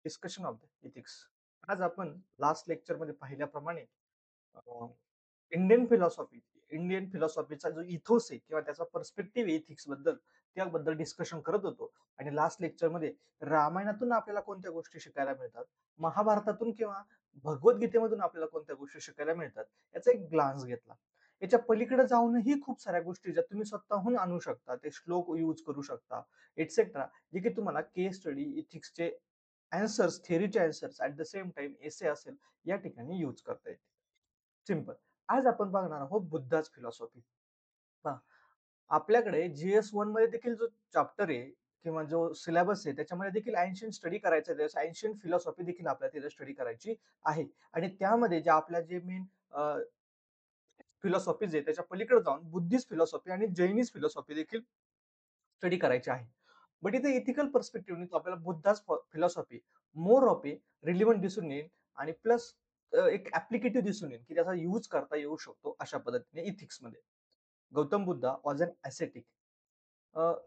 Discussion of the ethics. आज आपण last लेक्चरमध्ये पाहिल्याप्रमाणे अ, इंडियन फिलॉसॉफी इंडियन फिलॉसॉफीचा जो इथोस आहे किंवा त्याचा पर्स्पेक्टिव्ह एथिक्स बद्दल त्याबद्दल डिस्कशन करत होतो. आणि लास्ट लेक्चरमध्ये रामायणातून आपल्याला कोणत्या गोष्टी शिकायला मिळतात, महाभारतातून किंवा भगवद्गीतेमधून आपल्याला कोणत्या गोष्टी शिकायला मिळतात याचा एक ग्लान्स घेतला. याच्या पलीकडे जाऊनही खूप साऱ्या गोष्टी ज्या तुम्ही स्वतःहून आणू शकता, ते श्लोक यूज करू शकता, एटसेट्रा, जे की तुम्हाला केस स्टडी इथिक्सचे अँसर्स, थिअरीचे answers at the same time essay असेल या ठिकाणी यूज करता येते. सिंपल. आज आपण बघणार आहोत बुद्धाच फिलॉसॉफी. पहा, आपल्याकडे GS1 मध्ये देखील जो चॅप्टर आहे किंवा जो सिलेबस आहे त्याच्यामध्ये देखील एन्शियंट स्टडी करायचा आहे. एन्शियंट फिलॉसॉफी देखील आपल्याला तिथे स्टडी करायची आहे. आणि त्यामध्ये ज्या आपल्या जे मेन फिलॉसॉफीज आहे त्याच्या पलीकडे जाऊन बुद्धिस्ट फिलॉसॉफी आणि जैनिस्ट फिलॉसॉफी देखील स्टडी करायची आहे. बट इथे इथिकल पर्स्पेक्टिव्हने आपल्याला बुद्धाच philosophy more of a relevant दिसून येईल आणि प्लस एक ऍप्लिकेटिव्ह दिसून येईल की त्याचा यूज करता येऊ शकतो अशा पद्धतीने इथिक्स मध्ये. Gautam Buddha was an ascetic,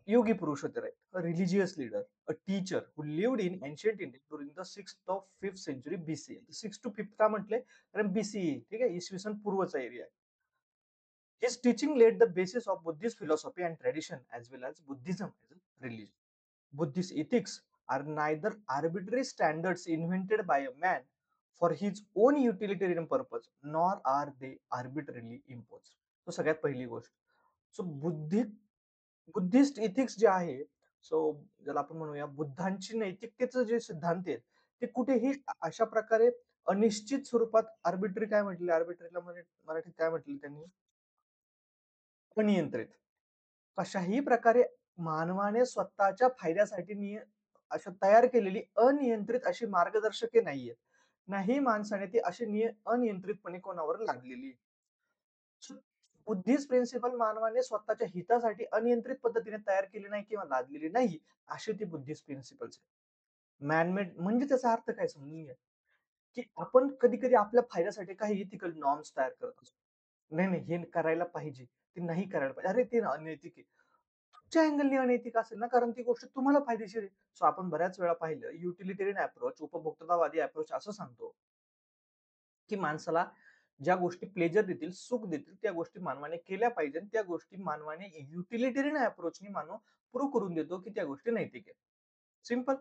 योगी पुरुष होते, right, a religious leader, a teacher who lived in ancient India during the 6th to 5th century BC. 6 to 5 का म्हटले? कारण BCE, ठीक आहे, इसवी सन पूर्वचा area. His teaching laid the basis of Buddhist philosophy and tradition as well as Buddhism as a religion. Buddhist ethics are neither arbitrary standards invented by a man for his own utilitarian purpose, nor are they arbitrarily imposed. तो सगळ्यात पहिली गोष्ट. So Buddhist ethics जे आहे, so ज्याला आपण म्हणूया बुद्धांची नैतिकतेचं जे सिद्धांत आहेत, ते कुठेही अशा प्रकारे अनिश्चित स्वरूपात आर्बिट्ररी काय म्हटले, आर्बिट्ररीला मराठीत काय म्हटले त्यांनी? अनियंत्रित. कशाही प्रकारे मानवाने स्वतःच्या फायद्यासाठी अशा तयार केलेली अनियंत्रित अशी मार्गदर्शके नाहीयेत. नाही माणसाने ती अशी अनियंत्रितपणे कोणावर लादलेली. बुद्धिस्ट प्रिन्सिपल मानवाने स्वतःच्या हितासाठी अनियंत्रित पद्धतीने तयार केली नाही किंवा लादलेली नाही, अशी ती बुद्धिस्ट प्रिन्सिपल्स आहेत. मॅनमेड म्हणजे त्याचा अर्थ काय समजून घ्या, की आपण कधी-कधी आपल्या फायद्यासाठी काही इथिकल नॉर्म्स तयार करत असतो. नाही, नाही, हे करायला पाहिजे, ते नाही करायला पाहिजे. अरे, ते अनैतिक आहे. तुमच्या अँगलने अनैतिक असेल ना, कारण ती गोष्ट तुम्हाला फायदेशीर आहे. सो आपण बऱ्याच वेळा पाहिलं युटिलिटेरियन अप्रोच, उपभोक्तावादी अप्रोच असं सांगतो, की माणसाला ज्या गोष्टी प्लेजर देतील, सुख देतील, त्या गोष्टी मानवाने केल्या पाहिजे. त्या गोष्टी मानवाने युटिलिटेरियन अप्रोचनी मानव प्रूव्ह करून देतो, की त्या गोष्टी नैतिक आहेत. सिंपल.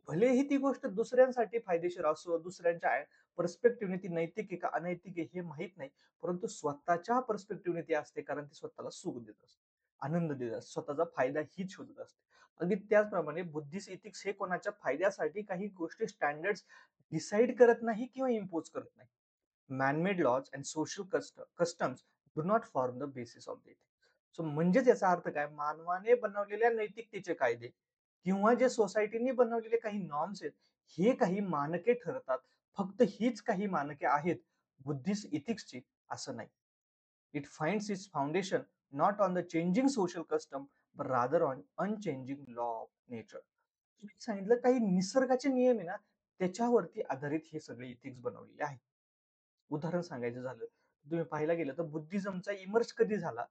भलेही ती गोष्ट दुसऱ्यांसाठी फायदेशीर असो, दुसऱ्यांच्या पर्स्पेक्टिव्हने ती नैतिक आहे का अनैतिक आहे हे माहीत नाही. परंतु स्वतःच्या पर्स्पेक्टिव्हने ती असते, कारण ती स्वतःला सुख देत असते, आनंद देत असते, स्वतःचा फायदा हीच शोधत असते. अगदी त्याचप्रमाणे बुद्धिस्ट इथिक्स हे कोणाच्या फायद्यासाठी काही गोष्टी स्टँडर्ड्स डिसाईड करत नाही किंवा इम्पोज करत नाही. man-made laws and social customs do not form the basis of the ethics. So म्हणजेच याचा अर्थ काय, मानवाने बनवलेल्या नैतिकतेचे कायदे किंवा जे सोसायटीने बनवलेले काही नॉर्म्स आहेत, हे काही मानके ठरतात. फक्त हीच काही मानके आहेत बुद्धिस्ट इथिक्सची, असं नाही. It finds it's foundation not on the changing social custom but rather on unchanging law of nature. तुम्ही सांगितलं काही निसर्गाचे नियम आहे ना, त्याच्यावरती आधारित हे सगळे इथिक्स बनवलेले आहेत. उदाहरण सांगायचं झालं, तुम्ही पाहायला गेलं तर बुद्धिझमचा इमर्ज कधी झाला,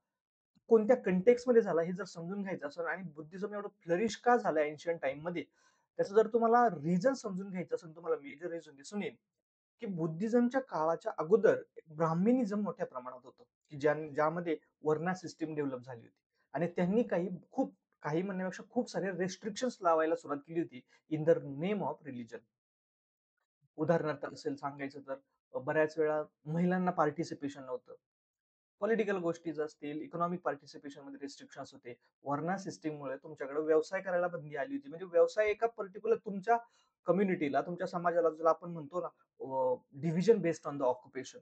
कोणत्या कंटेक्स्ट मध्ये झाला हे जर समजून घ्यायचं असेल आणि बुद्धिझम एवढं फ्लरिश का झालं एन्शियंट टाइम मध्ये, त्याचं जर तुम्हाला रिझन समजून घ्यायचं असेल, तुम्हाला मेजर रिझन दिसून येईल, की बुद्धिझमच्या काळाच्या अगोदर ब्राह्मनिझम मोठ्या प्रमाणात होतं, की ज्यामध्ये वर्णा सिस्टीम डेव्हलप झाली होती. आणि त्यांनी काही म्हणण्यापेक्षा खूप सारे रेस्ट्रिक्शन्स लावायला सुरुवात केली होती in the name of religion. उदाहरणार्थ असेल सांगायचं तर बऱ्याच वेळा महिलांना पार्टिसिपेशन नव्हतं. पॉलिटिकल गोष्टीज असतील, इकॉनॉमिक पार्टिसिपेशन मध्ये रिस्ट्रिक्शन्स होते. वर्णा सिस्टीममुळे तुमच्याकडे व्यवसाय करायला बंदी आली होती. म्हणजे व्यवसाय एका पर्टिक्युलर तुमच्या कम्युनिटीला, तुमच्या समाजाला, ज्याला आपण म्हणतो ना division based on the occupation,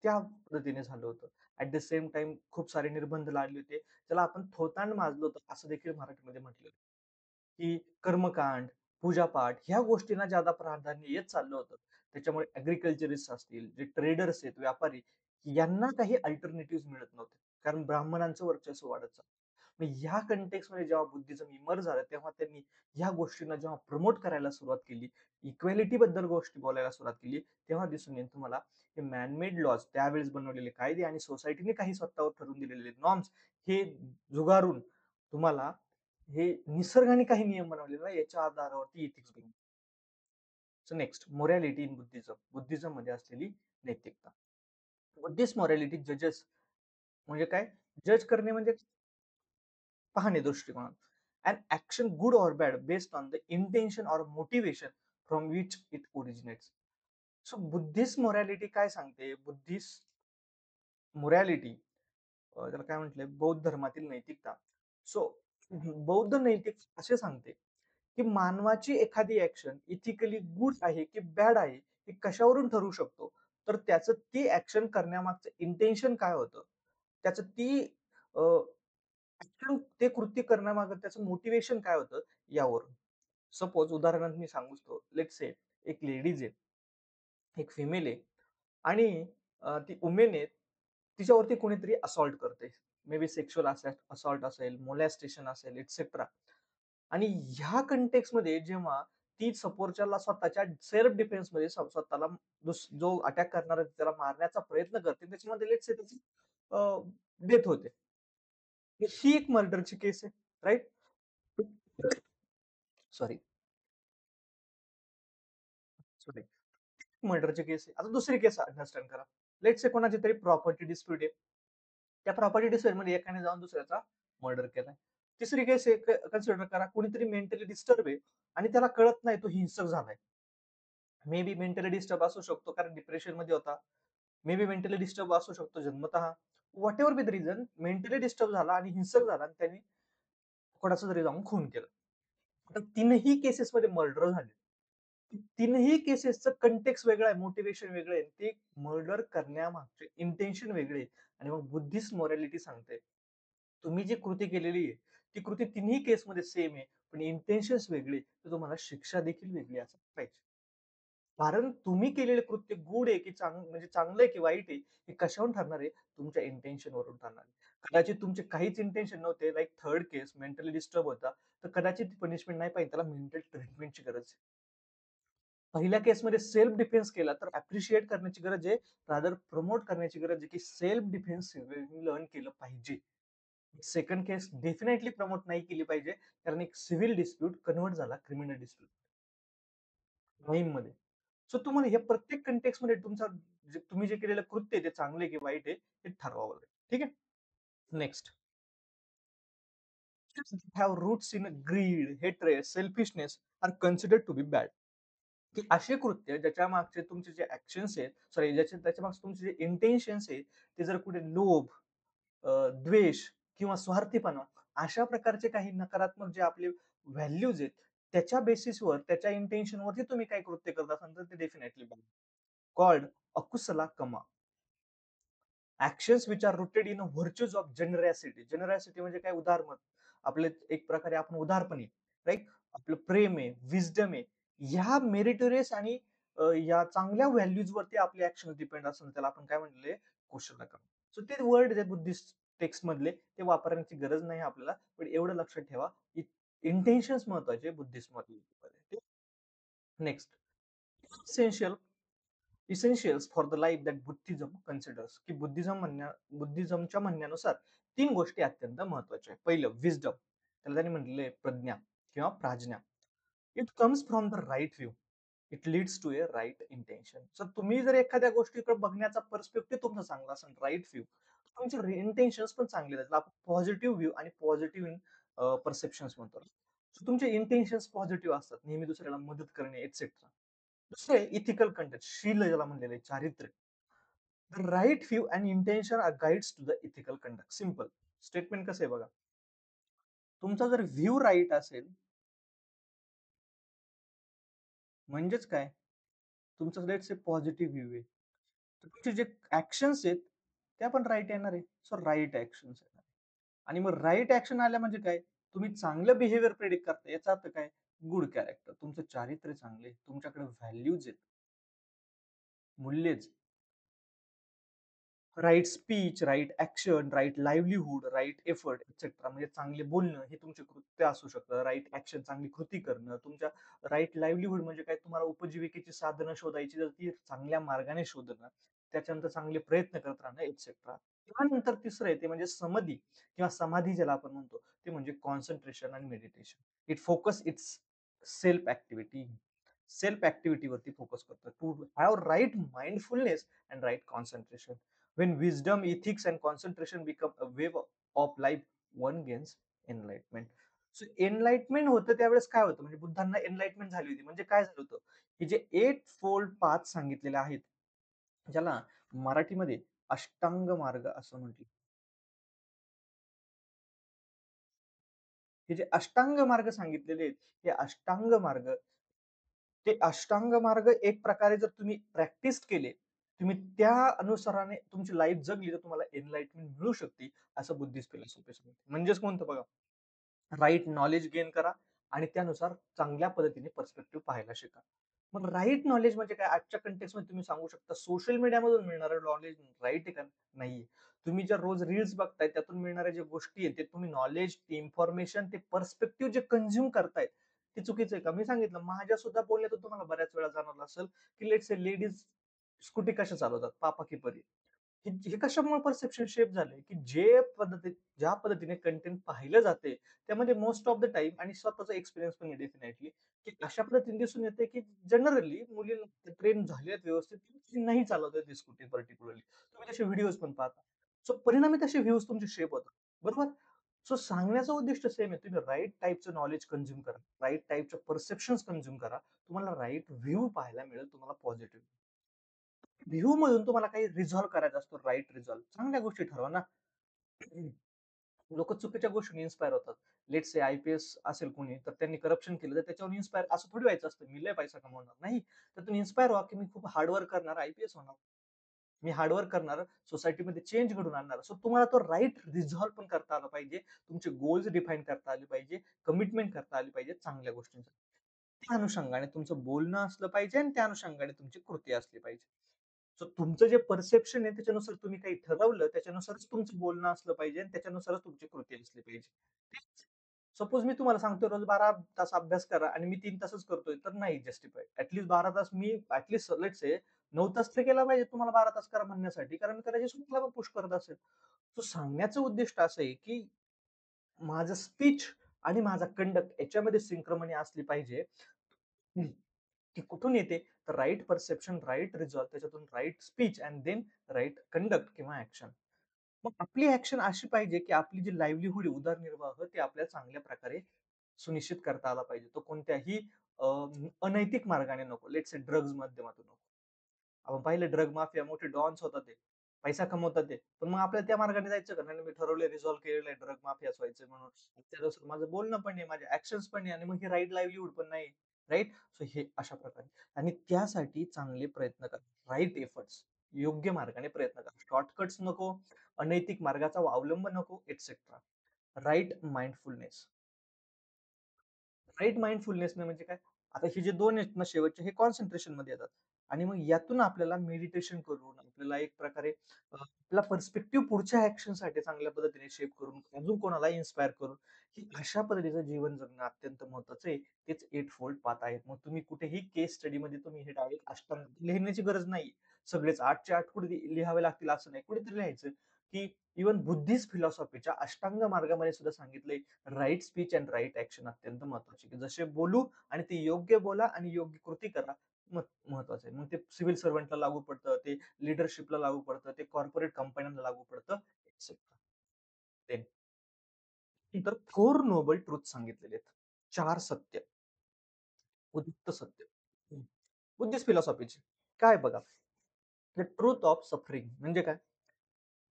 त्या पद्धतीने झालं होतं. ऍट द सेम टाइम खूप सारे निर्बंध लागले होते. त्याला आपण थोतांड माजलं होतं असं देखील मराठीमध्ये म्हटलं, की कर्मकांड, पूजापाठ ह्या गोष्टींना ज्यादा प्राधान्य येत चाललं होतं. त्याच्यामुळे ॲग्रीकल्चरिस्ट असतील, जे ट्रेडर्स आहेत, व्यापारी, यांना काही अल्टरनेटिव्ह मिळत नव्हते. कारण ब्राह्मणांचं वर्चस्व वाढत चाललं. मग ह्या कंटेक्स्टमध्ये जेव्हा बुद्धिझम इमर्ज झालं, तेव्हा त्यांनी ह्या गोष्टींना जेव्हा प्रमोट करायला सुरुवात केली, इक्वॅलिटी बद्दल गोष्टी बोलायला सुरुवात केली, तेव्हा दिसून येईल तुम्हाला हे मॅनमेड लॉज, त्यावेळेस बनवलेले कायदे आणि सोसायटीने काही स्वतःवर ठरवून दिलेले नॉर्म्स, हे जुगारून तुम्हाला हे निसर्गाने काही नियम बनवलेले ना, याच्या आधारावरती इथिक्स बनवले. So next morality in Buddhism. बुद्धिझममध्ये असलेली नैतिकता. बुद्धिस्ट मोरॅलिटी जजेस म्हणजे काय? जज करणे म्हणजे पाहणे दृष्टिकोन. And action good or bad based on the intention or motivation from which it originates. So Buddhist morality काय सांगते? बुद्धिस्ट मोरॅलिटी त्याला काय म्हटलंय? बौद्ध धर्मातील नैतिकता. सो बौद्ध नैतिक असे सांगते, की मानवाची एखादी ॲक्शन इथिकली गुड आहे की बॅड आहे, हे कशावरून ठरवू शकतो? तर त्याचं ती ॲक्शन करण्यामागचं इंटेन्शन काय होतं? त्याचं ती अ, ॲक्शन ते कृत्य करण्यामागे त्याचं मोटिव्हेशन काय होतं? यावरून. सपोज उदाहरणार्थ मी सांगू इच्छितो. लेट्स से एक लेडीज आहे, एक फिमेल आहे आणि ती वुमेन आहे. तिच्यावरती कोणीतरी असॉल्ट करतंय. मे बी सेक्शुअल असॉल्ट असेल, मोलेस्टेशन असेल, एटसेट्रा. आणि ह्या कंटेक्स्टमध्ये जेव्हा ती समोरच्याला स्वतःच्या सेल्फ डिफेन्समध्ये स्वतःला जो अटॅक करणारा आहे त्याला मारण्याचा प्रयत्न करते, त्याच्यामध्ये लेट्स से त्याची डेथ होते. ही एक मर्डरची केस आहे, राइट? Sorry, sorry. मर्डरची केस आहे. आता दुसरी केस अंडरस्टँड करा. लेट्स से कोणाची तरी प्रॉपर्टी डिस्प्यूट आहे. त्या प्रॉपर्टी डिस्प्यूटमध्ये एकाने जाऊन दुसऱ्याचा मर्डर केलाय. तिसरी केस कन्सिडर करा, कोणीतरी मेंटली डिस्टर्ब आहे आणि त्याला कळत नाही तो हिंसक झालाय. मे बी मेंटली डिस्टर्ब असू शकतो कारण डिप्रेशनमध्ये होता. मे बी मेंटली डिस्टर्ब असू शकतो जन्मतः. What ever be the reason mentally disturb झाला आणि हिंसक झाला आणि त्यांनी कोणाचा तरी जाऊन खून केला. आता तीनही केसेसमध्ये मर्डर झाले. तीनही केसेसचं कंटेक्स्ट वेगळं आहे, मोटिव्हेशन वेगळं आहे. ते मर्डर करण्यामागचे इंटेन्शन वेगळे आहे. आणि मग बुद्धिस्ट मोरॅलिटी सांगते, तुम्ही जी कृती केलेली आहे, ती कृती तिन्ही केसमध्ये सेम आहे. पण इंटेन्शन्स वेगळे, तर तुम्हाला शिक्षा देखील वेगळी असायला पाहिजे. कारण तुम्ही केलेले कृत्य गुड आहे की म्हणजे चांगलं आहे की वाईट आहे, हे कशावरून ठरणार आहे? तुमच्या इंटेन्शनवरून ठरणार आहे. कदाचित तुमचे काहीच इंटेन्शन नव्हते, लाइक थर्ड केस मेंटली डिस्टर्ब होता, तर कदाचित पनिशमेंट नाही पाहिजे, त्याला मेंटल ट्रीटमेंटची गरज आहे. पहिल्या केसमध्ये सेल्फ डिफेन्स केला तर अप्रिशिएट करण्याची गरज आहे, रादर प्रमोट करण्याची गरज आहे, की सेल्फ डिफेन्स लर्न केलं पाहिजे. सेकंड केस डेफिनेटली प्रमोट नाही केली पाहिजे, कारण एक सिव्हिल डिस्प्यूट कन्व्हर्ट झाला क्रिमिनल डिस्प्यूट मध्ये. सो तुम्हाला या प्रत्येक कंटेक्स्ट मध्ये तुम्ही जे केलेलं कृत्य आहे ते चांगले आहे की वाईट आहे हे ठरवावं लागेल. ठीक आहे. Next have roots in greed, hatred, selfishness are considered to be bad. की असे कृत्य ज्याच्या मागचे तुमचे जे ऍक्शन्स आहेत, सॉरी, त्याच्या मागचे तुमचे जे इंटेन्शन्स आहेत, ते जर कुठे लोभ, द्वेष किंवा स्वार्थीपणा अशा प्रकारचे काही नकारात्मक जे आपले व्हॅल्यूज आहेत, त्याच्या बेसिसवर त्याच्या इंटेन्शन वरती तुम्ही काही कृत्य करत असाल तर ते definitely called akusala kamma. Actions which are rooted in virtues of generosity. Generosity म्हणजे काय? उदारमत. आपले एक प्रकारे आपण उदारपणे, राईट? आपलं प्रेम आहे, विजडम आहे. ह्या मेरिटोरियस आणि या चांगल्या व्हॅल्यूज वरती आपले ऍक्शन डिपेंड असतात. त्याला आपण काय म्हणले? कुशलता. सो ते वर्ड जे बुद्धिस्ट टेक्स्ट मधले ते वापरण्याची गरज नाही आपल्याला. पण एवढं लक्षात ठेवा की इंटेन्शन्स महत्वाचे बुद्धिस्ट मध्ये. Next essential essentials for the life that Buddhism considers. की बुद्धिझमच्या म्हणण्यानुसार 3 गोष्टी अत्यंत महत्वाच्या आहेत. पहिलं विजडम, त्याला त्यांनी म्हटलेलं प्रज्ञा किंवा प्राज्ञा. It comes from the right view. It leads to a right intention. तर तुम्ही जर एखाद्या गोष्टीकडे बघण्याचा पर्स्पेक्टिव्ह तुमचा चांगला असेल, राईट व्ह्यू, तुमचे इंटेन्शन्स पण चांगले आहेत. आपण पॉझिटिव्ह व्ह्यू आणि पॉझिटिव्ह परसेप्शन्स म्हणतो. So तुमचे इंटेन्शन्स पॉझिटिव्ह असतात, नेहमी दुसऱ्याला मदत करणे एटसेट्रा. दुसरे इथिकल कंटेंट, शील ज्याला म्हणलेलं आहे, चारित्र्य. The right view and intention are guides to the ethical conduct. Simple statement कसं आहे बघा. तुमचा जर व्ह्यू राईट असेल म्हणजेच काय? तुमचं लेट्स से पॉझिटिव्ह व्ह्यू आहे. तर तुमचे जे ऍक्शन्स आहेत त्या पण राईट येणार आहे. सो राईट ऍक्शन्स येणार आहे. आणि मग राईट ऍक्शन आल्या म्हणजे काय? तुम्ही चांगलं बिहेवियर प्रेडिक्ट करता. याचा अर्थ काय? Good character. तुमचं चारित्र्य चांगले, तुमच्याकडे व्हॅल्यूज आहेत, मूल्य. Right speech, right action, right livelihood, right effort etcetera. म्हणजे चांगले बोलणं हे तुमचे कृत्य असू शकतं. राइट ऍक्शन, चांगली कृती करणं. तुमच्या राइट लाईव्हलीहूड म्हणजे काय? तुम्हाला उपजीविकेची साधनं शोधायची तर ती चांगल्या मार्गाने शोधणं. त्याच्यानंतर चांगले प्रयत्न करत राहणं एक्सेट्रा. त्यानंतर तिसरं आहे ते म्हणजे समाधी किंवा समाधी ज्याला आपण म्हणतो, ते म्हणजे कॉन्सन्ट्रेशन आणि meditation. It focus it's self activity. Self ॲक्टिव्हिटीवरती फोकस करतोय. To have right mindfulness and right concentration. When wisdom, ethics and concentration become a way of life, one gains enlightenment. So enlightenment होतं त्यावेळेस काय होतं म्हणजे बुद्धांना enlightenment झाली होती. म्हणजे काय झालं होतं, की जे 8 फोल्ड पाथ सांगितलेले आहेत, ज्याला मराठीमध्ये अष्टांग मार्ग असं म्हटलं. हे जे अष्टांग मार्ग सांगितलेले आहेत, हे अष्टांग मार्ग, ते अष्टांग मार्ग एक प्रकारे जर तुम्ही प्रॅक्टिस केले, तुम्ही त्या अनुसाराने तुमची लाईफ जगली, तर तुम्हाला एनलाइटमेंट मिळू शकते, असं बुद्धिस्ट फिलॉसॉफी सांगते. म्हणजेच कोणतं बघा, राइट नॉलेज गेन करा आणि त्यानुसार चांगल्या पद्धतीने पर्स्पेक्टिव्ह पाहायला शिका. मग राइट नॉलेज म्हणजे काय? आजच्या कंटेक्समध्ये तुम्ही सांगू शकता सोशल मीडियामधून मिळणारं नॉलेज राइट आहे का? नाहीये. तुम्ही ज्या रोज रील्स बघताय त्यातून मिळणाऱ्या ज्या गोष्टी आहेत, ते तुम्ही नॉलेज, ते इन्फॉर्मेशन, ते पर्स्पेक्टिव्ह जे कंझ्युम करताय, ते चुकीचं आहे का? मी सांगितलं माझ्या सुद्धा बोलण्यातून तुम्हाला बऱ्याच वेळा जाणवलं असेल, की लेट्स से लेडीज स्कूटी कशा चालवतात? पापा की परी. हे कशामुळे परसेप्शन शेप झालंय, की ज्या पद्धतीने कंटेंट पाहिलं जाते, त्यामध्ये मोस्ट ऑफ द टाईम आणि स्वतःचा एक्सपिरियन्स पण आहे डेफिनेटली, की अशा पद्धतीने दिसून येते, की जनरली मुलींना ट्रेन झाले आहेत व्यवस्थित, ती नाही चालवत आहेत स्कूटी पर्टिक्युलरली. तुम्ही तसे व्हिडिओज पण पाहता. सो परिणामी तसे व्ह्यूज तुमचे शेप होतात. बरोबर? सो सांगण्याचं उद्दिष्ट सेम आहे. तुम्ही राइट टाइपचं नॉलेज कंझ्युम करा. राइट टाइपच्या परसेप्शन्स कंझ्युम करा. तुम्हाला राइट व्ह्यू पाहायला मिळेल, तुम्हाला पॉझिटिव्ह. व्ह्यू मधून तुम्हाला काही रिझॉल्व्ह करायचा असतो, राइट रिझॉल्व्ह. चांगल्या गोष्टी ठरवा ना. लोकं चुकीच्या गोष्टींनी इन्स्पायर होतात. लेट्स से आय-पी-एस असेल कोणी, तर त्यांनी करप्शन केलं, तर त्याच्यावरून इन्स्पायर असं थोडी व्हायचं असतं, मी लय पैसा कमवणार. नाही, त्यातून इन्स्पायर व्हा, की मी खूप हार्ड करणार, आय-पी-एस होणार. मी हार्ड करणार, सोसायटीमध्ये चेंज घडवून आणणार. सो तुम्हाला तो राइट रिझॉल्व्ह पण करता आला पाहिजे. तुमचे गोल्स डिफाईन करता आले पाहिजे. कमिटमेंट करता आली पाहिजे चांगल्या गोष्टींसाठी. त्या अनुषंगाने तुमचं बोलणं असलं पाहिजे आणि त्या अनुषंगाने तुमची कृती असली पाहिजे. सो तुमचं जे परसेप्शन आहे त्याच्यानुसार तुम्ही काही ठरवलं, त्याच्यानुसारच तुमचं बोलणं असलं पाहिजे आणि त्याच्यानुसारच तुमची कृती असली पाहिजे. सपोज मी तुम्हाला सांगतोय रोज 12 तास अभ्यास करा आणि मी 3 तासच करतोय, तर नाही जस्टिफाईड. ॲट 12 तास मी लेट्स से 9 तास तर केला पाहिजे तुम्हाला 12 तास करा म्हणण्यासाठी. कारण कदाचित तुम्हाला पण पुश करत असेल. तो सांगण्याचं उद्दिष्ट असं आहे, की माझं स्पीच आणि माझा कंडक्ट याच्यामध्ये सिंक्रमनी असली पाहिजे. हं. ती कुठून येते? तर राइट परसेप्शन, राइट रिझॉल्व, त्याच्यातून right speech and then right conduct किंवा ॲक्शन. मग आपली ॲक्शन अशी पाहिजे, की आपली जी लाईव्हलीहूड आहे, उदरनिर्वाह ते आपल्याला चांगल्या प्रकारे सुनिश्चित करता आला पाहिजे. तो कोणत्याही अ, अनैतिक मार्गाने नको. लेट्स से ड्रग्ज माध्यमातून नको. आपण पाहिलं ड्रग माफिया मोठे डॉन्स होतात ते. पैसा कमवतात ते. पण मग आपल्याला त्या मार्गाने जायचं का? नाही, मी ठरवलंय रिझॉल्व्ह केलेलं आहे ड्रग माफियाच व्हायचंय म्हणून. त्यानुसार माझं बोलणं पण आहे, माझे ॲक्शन्स पण आहे आणि मग हे राइट लाईव्हलीहूड पण नाही. राइट? सो हे अशा प्रकारे आणि त्यासाठी चांगले प्रयत्न करा. Right efforts. योग्य मार्गाने प्रयत्न करा. शॉर्टकट्स नको, अनैतिक मार्गाचा अवलंब नको, etcetera. Right mindfulness. Right mindfulness म्हणजे काय? आता हे जे 2 आहेत ना शेवटचे हे कॉन्सन्ट्रेशनमध्ये येतात आणि मग यातून आपल्याला मेडिटेशन करून आपल्याला एक प्रकारे आपला पर्स्पेक्टिव्ह पुढच्या ॲक्शनसाठी चांगल्या पद्धतीने शेप करून, अजून कोणाला इन्स्पायर करून, ही अशा पद्धतीचं जीवन जगणं अत्यंत महत्वाचं आहे. तेच 8 फोल्ड पाथ आहेत. मग तुम्ही कुठेही केस स्टडीमध्ये तुम्ही हे डायरेक्ट अष्टांग लिहिण्याची गरज नाही. सगळेच 8च्या 8 कुठे लिहावे लागतील असं नाही. कुठेतरी लिहायचं, की इव्हन बुद्धिस्ट फिलॉसॉफीच्या अष्टांग मार्गामध्ये सुद्धा सांगितलंय right speech and right action अत्यंत महत्वाचे, की जसे बोलू आणि ते योग्य बोला आणि योग्य कृती करा. महत्वाचं आहे. मग ते सिव्हिल सर्व्हंटला लागू पडतं, ते लीडरशिपला लागू पडतं, ते कॉर्पोरेट कंपन्यांना लागू पडतं, एक्सेट्रा. देन तर 4 नोबल ट्रुथ सांगितलेले आहेत. 4 सत्य, उदित्त सत्य. हं. बुद्धिस्ट फिलॉसॉफीचे. काय बघा, द ट्रुथ ऑफ सफरिंग म्हणजे काय?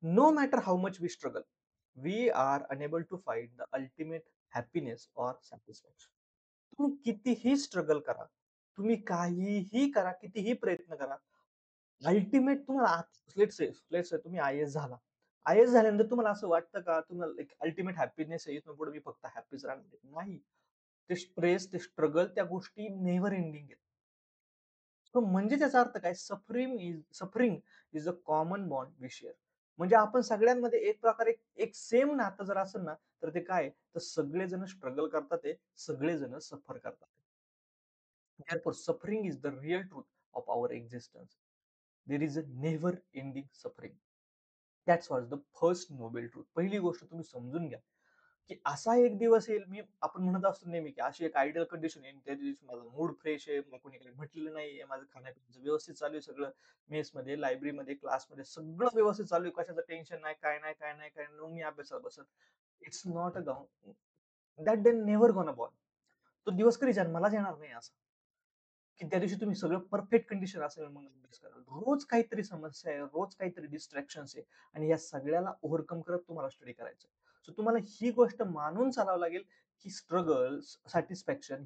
No matter how much we struggle, we are unable to find the ultimate happiness or satisfaction. तुम्ही कितीही स्ट्रगल करा, तुम्ही काहीही करा, कितीही प्रयत्न करा, अल्टिमेट तुम्हाला लेट्स से तुम्ही आय-ए-एस झाला. आय-ए-एस झाल्यानंतर तुम्हाला असं वाटतं का तुम्हाला एक अल्टिमेट हॅपीनेस आहे, इथून पुढे मी फक्त हॅपीच राहणार आहे. नाही. ते स्ट्रेस, ते स्ट्रगल त्या गोष्टी नेव्हर एंडिंग आहेत. सो म्हणजे त्याचा अर्थ काय? Suffering is a common bond we share. म्हणजे आपण सगळ्यांमध्ये एक प्रकारे एक सेम नातं जर असेल ना, तर ते काय? तर सगळेजण स्ट्रगल करतात आहे, सगळेजण सफर करतात आहे. Therefore, suffering is the real truth of our existence. There is a never ending suffering. That's was the first noble truth. पहिली गोष्ट तुम्ही समजून घ्या. की असा एक दिवस येईल, आपण म्हणत असतो नेहमी, की अशी एक आयडियल कंडिशन येईल, त्या दिवशी माझा मूड फ्रेश आहे, मला कोणी काही म्हटलेलं नाहीये, माझं खाण्यापिण्याचं व्यवस्थित चालू आहे सगळं. मेसमध्ये, लायब्ररीमध्ये, क्लासमध्ये सगळं व्यवस्थित चालू आहे. कशाचं टेन्शन नाही, काय नाही, काय नाही, काय नाही. मग मी अभ्यासाला बसेल. It's not a that day never gonna born. तो दिवस कधी जन्मालाच येणार नाही असं. की त्या दिवशी तुम्ही सगळं परफेक्ट कंडिशन असेल मग अभ्यास कराल. रोज काहीतरी समस्या आहे, रोज काहीतरी डिस्ट्रॅक्शन्स आहे आणि या सगळ्याला ओव्हरकम करत तुम्हाला स्टडी करायचं आहे. सो तुम्हाला ही गोष्ट मानून चालावं लागेल, की स्ट्रगल, सॅटिस्फॅक्शन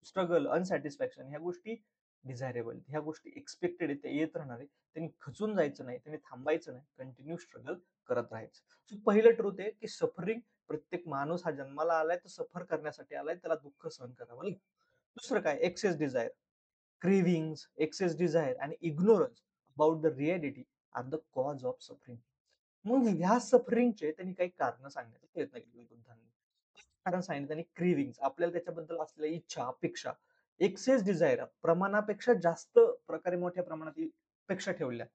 स्ट्रगल, अनसॅटिस्फॅक्शन ह्या गोष्टी डिझायरेबल, ह्या गोष्टी एक्स्पेक्टेड आहेत, त्या येत राहणार आहे. त्यांनी खचून जायचं नाही, त्यांनी थांबायचं नाही, कंटिन्यू स्ट्रगल करत राहायचं. सो पहिलं ट्रुथ आहे, की सफरिंग प्रत्येक माणूस हा जन्माला आलाय तर सफर करण्यासाठी आलाय, त्याला दुःख सहन करावं लागेल. दुसरं काय excess desire. Cravings, excess desire and ignorance about the reality are the cause of suffering. मग ह्या सफरिंगचे त्यांनी काही कारण सांगण्याचा प्रयत्न केला बुद्धांनी. कारण सांगितलं त्यांनी क्रेव्हिंग्ज आपल्याला त्याच्याबद्दल असलेल्या इच्छा, अपेक्षा, एक्सेस डिझायर प्रमाणापेक्षा जास्त प्रकारे मोठ्या प्रमाणात अपेक्षा ठेवल्या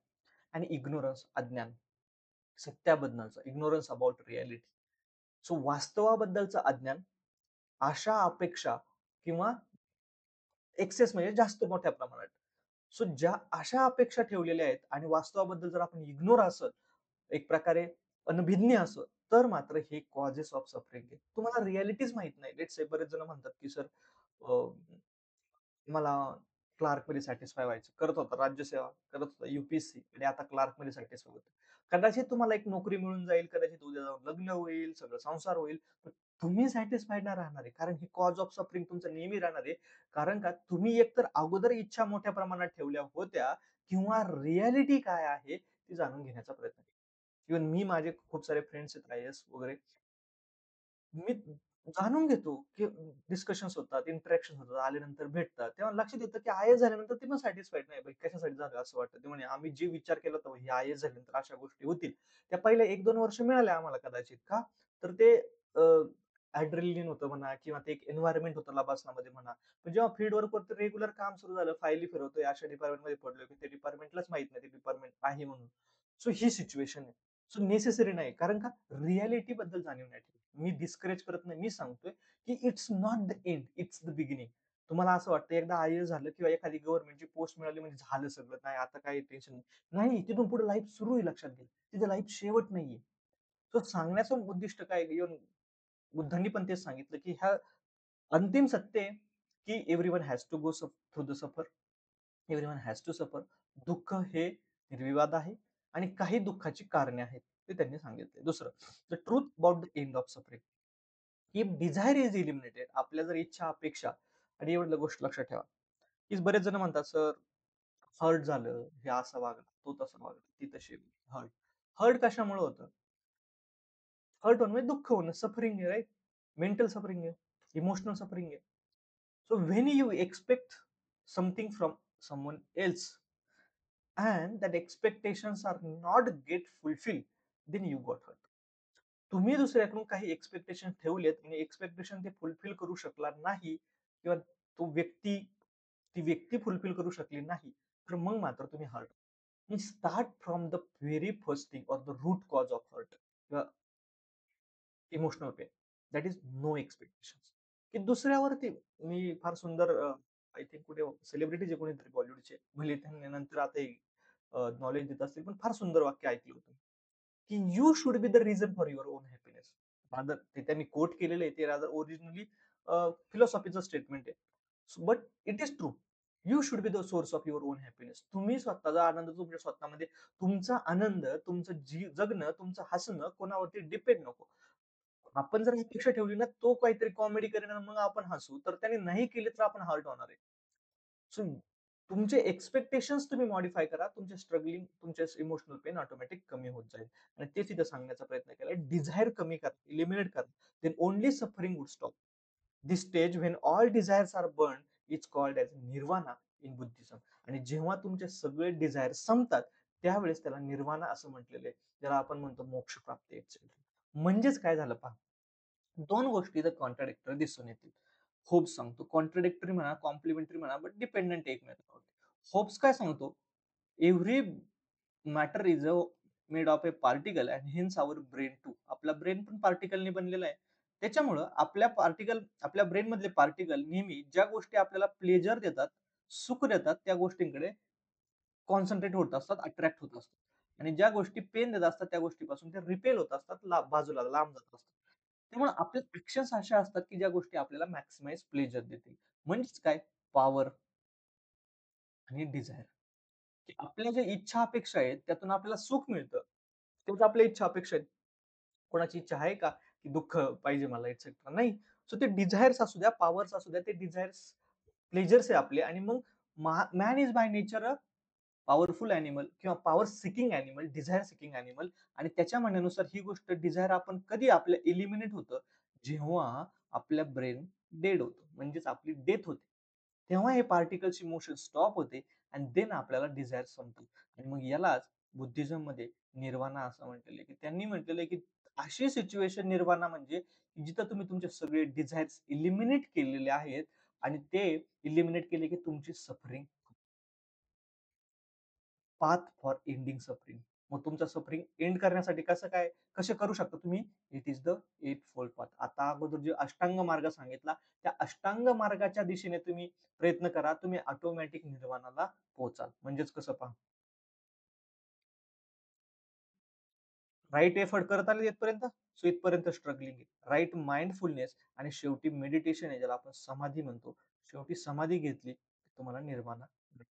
आणि इग्नोरन्स अज्ञान सत्याबद्दलचं इग्नोरन्स अबाउट रियालिटी. सो वास्तवाबद्दलचं अज्ञान, आशा, अपेक्षा किंवा एक्सेस म्हणजे जास्त मोठ्या प्रमाणात. सो ज्या अशा अपेक्षा ठेवलेल्या आहेत आणि वास्तवाबद्दल जर आपण इग्नोर असत, एक प्रकारे अनभिज्ञ असत, तर मात्र हे कॉजेस ऑफ सफरिंग आहे. तुम्हाला रिअॅलिटीच माहित नाही. लेट्स से बरेच जण म्हणतात, की सर मला क्लार्कमध्ये सॅटिस्फाय व्हायचं. करत होता राज्यसेवा, करत होता यू-पी-एस-सी आणि आता क्लार्कमध्ये सॅटिस्फाय होतो. कदाचित तुम्हाला एक नोकरी मिळून जाईल, कदाचित उद्या जाऊन लग्न होईल, सगळं संसार होईल. पण तुम्ही सॅटिस्फाईड नाही राहणार आहे. कारण ही कॉज ऑफ सफरिंग तुमचं नेहमी राहणार आहे. कारण का तुम्ही एकतर अगोदर इच्छा मोठ्या प्रमाणात ठेवल्या होत्या किंवा रिॲलिटी काय आहे ती जाणून घेण्याचा प्रयत्न केला. इव्हन मी माझे खूप सारे फ्रेंड्स आहेत आय-ए-एस वगैरे मी जाणून घेतो, की डिस्कशन्स होतात, इंटरॅक्शन होतात, आल्यानंतर भेटतात. तेव्हा लक्षात येतं, की आय-ए-एस झाल्यानंतर ते पण सॅटिस्फाईड नाही. भाई कशासाठी झालं असं वाटतं. ते म्हणे, "आम्ही जे विचार केला होता, हे आय-ए-एस झाल्यानंतर अशा गोष्टी होतील." त्या पहिल्या 1-2 वर्ष मिळाल्या आम्हाला कदाचित. का? तर ते एड्रेनलिन होतं म्हणा किंवा ते एक एन्व्हायर्नमेंट होतं लबासनामध्ये म्हणा. पण जेव्हा फील्ड वर्कवरती रेग्युलर काम सुरू झालं, फायली फिरवतोय, अशा डिपार्टमेंटमध्ये पडलोय, की ते डिपार्टमेंटलाच माहीत नाही, ते डिपार्टमेंट आहे म्हणून. सो ही सिच्युएशन आहे. सो नेसेसरी नाही. कारण का रिअॅलिटी बद्दल जाणीव नाही ठेवली. मी डिस्करेज करत नाही. मी सांगतोय, की it's not the end, it's the beginning. तुम्हाला असं वाटतं एकदा आय-ए-एस झालं किंवा एखादी गव्हर्नमेंटची पोस्ट मिळाली म्हणजे झालं सगळं. नाही आता काही टेन्शन नाही. नाही, तिथून पुढे लाईफ सुरू आहे लक्षात घ्या. तिथे लाईफ शेवट नाहीये. सो सांगण्याचं उद्दिष्ट काय इव्हन बुद्धांनी पण तेच सांगितलं, की ह्या अंतिम सत्य आहे, की everyone has to go through the suffer. Everyone has to suffer. दुःख हे निर्विवाद आहे आणि काही दुःखाची कारणे आहेत. ते त्यांनी सांगितले. दुसरं, the truth about the end of suffering. If desire is eliminated, आपल्या जर इच्छा, अपेक्षा आणि एवढं गोष्ट लक्षात ठेवा, की बरेच जण म्हणतात, "सर हर्ट झालं, हे असं वागला, तो तसं वागला, ती तशी हर्ट." हर्ट कशामुळे होतं? हर्ट होणं म्हणजे दुःख होणं, सफरिंग आहे, राइट? मेंटल सफरिंग आहे, इमोशनल सफरिंग आहे. So when you expect something from someone else and that expectations are not get fulfilled, then you got hurt. तुम्ही दुसऱ्याकडून काही एक्सपेक्टेशन ठेवलेत आणि एक्सपेक्टेशन ते फुलफिल करू शकला नाही किंवा ती व्यक्ती फुलफिल करू शकली नाही, तर मग मात्र तुम्ही hurt. Start from the very first thing और the root cause of hurt किंवा emotional pain. That is no expectation. की दुसऱ्यावरती मी फार सुंदर आय थिंक कुठे सेलिब्रिटीज आहे कोणीतरी बॉलिवूडचे भले त्यांनी नंतर आता नॉलेज देत असतील पण फार सुंदर वाक्य ऐकलं होतं की you should be the reason for your on happiness. Rather ते त्यांनी कोट केलेलं आहे ते रादर ओरिजिनली फिलॉसॉफीचं स्टेटमेंट आहे but it is true. You should be the source of your on happiness. तुम्ही स्वतःचा आनंद तुमच्या स्वतःमध्ये तुमचा आनंद तुमचं जगणं तुमचं हसणं कोणावरती डिपेंड नको. आपण जर अपेक्षा ठेवली ना तो काहीतरी कॉमेडी करेन आणि मग आपण हसू तर त्याने नाही केली तर आपण हर्ट होणार आहे. सो तुमचे एक्स्पेक्टेशन्स तुम्ही मॉडिफाय करा. तुमचे स्ट्रगलिंग, तुमचे इमोशनल पेन ऑटोमॅटिक कमी होत जाईल. आणि तेच इथं सांगण्याचा प्रयत्न केलाय. डिझायर कमी करा, एलिमिनेट करा. Then only suffering would stop. This stage when all desires are burn is called as nirvana in Buddhism. आणि जेव्हा तुमचे सगळे डिझायर संपतात, त्यावेळेस त्याला निर्वाणा असं म्हटलेलं आहे. ज्याला आपण म्हणतो मोक्ष प्राप्ती एक्सेट्रा. म्हणजेच काय झालं पहा. 2 गोष्टी इथं कॉन्ट्राडिक्टरी दिसून येतील. होप्स सांगतो कॉन्ट्राडिक्टरी म्हणा, कॉम्प्लिमेंटरी म्हणा, बट डिपेंडंट एकमेकांवर. होप्स काय सांगतो? Every matter is made of a particle and hence our brain too. आपला ब्रेन पण पार्टिकलने बनलेला आहे. त्याच्यामुळं आपल्या ब्रेनमधले पार्टिकल नेहमी ज्या गोष्टी आपल्याला प्लेजर देतात, सुख देतात, त्या गोष्टींकडे कॉन्सन्ट्रेट होत असतात, अट्रॅक्ट होत असतात. आणि ज्या गोष्टी पेन देत असतात, त्या गोष्टीपासून ते रिपेल होत असतात, बाजूला लांब जात असतात. त्यामुळे आपले ॲक्शन्स अशा असतात, की ज्या गोष्टी आपल्याला मॅक्सिमाइज प्लेजर देतील. म्हणजेच काय? पॉवर आणि डिझायर. की आपल्या ज्या इच्छा अपेक्षा आहेत, त्यातून आपल्याला सुख मिळतं. तेच आपल्या इच्छा अपेक्षा आहेत. कोणाची इच्छा आहे का, की दुःख पाहिजे मला एटसेट्रा नाही. सो ते डिझायर्स असू द्या, पॉवर्स असू द्या, ते डिझायर्स प्लेजर्स आहे आपले आणि मग man is by nature a powerful animal किंवा power seeking animal, desire seeking animal आणि त्याच्या म्हणण्यानुसार ही गोष्ट डिझायर आपण कधी आपल्या एलिमिनेट होतं, जेव्हा आपल्या ब्रेन डेड होतो. म्हणजेच आपली डेथ होते. तेव्हा हे पार्टिकल्सची मोशन स्टॉप होते आणि देन आपल्याला डिझायर संपतात. आणि मग यालाच बुद्धिझममध्ये निर्वाणा असं म्हटलेलं आहे, की त्यांनी म्हटलेलं आहे, की अशी सिच्युएशन निर्वाणा म्हणजे जिथं तुम्ही तुमचे सगळे डिझायर्स एलिमिनेट केलेले आहेत आणि ते एलिमिनेट केले, की तुमची suffering path for ending suffering. मग तुमचं सफरिंग एंड करण्यासाठी कसे करू शकता तुम्ही? It is the eightfold path. आता अगोदर जे अष्टांग मार्ग सांगितला, त्या अष्टांग मार्गाच्या दिशेने तुम्ही प्रयत्न करा. तुम्ही ऑटोमॅटिक निर्वाणाला पोहोचाल. म्हणजेच कसं पहा, राइट एफर्ट करत आले इथपर्यंत, सो इथपर्यंत स्ट्रगलिंग आहे. राइट माइंडफुलनेस आणि शेवटी मेडिटेशन आहे, ज्याला आपण समाधी म्हणतो. शेवटी समाधी घेतली, की तुम्हाला निर्वाणा भेटतो.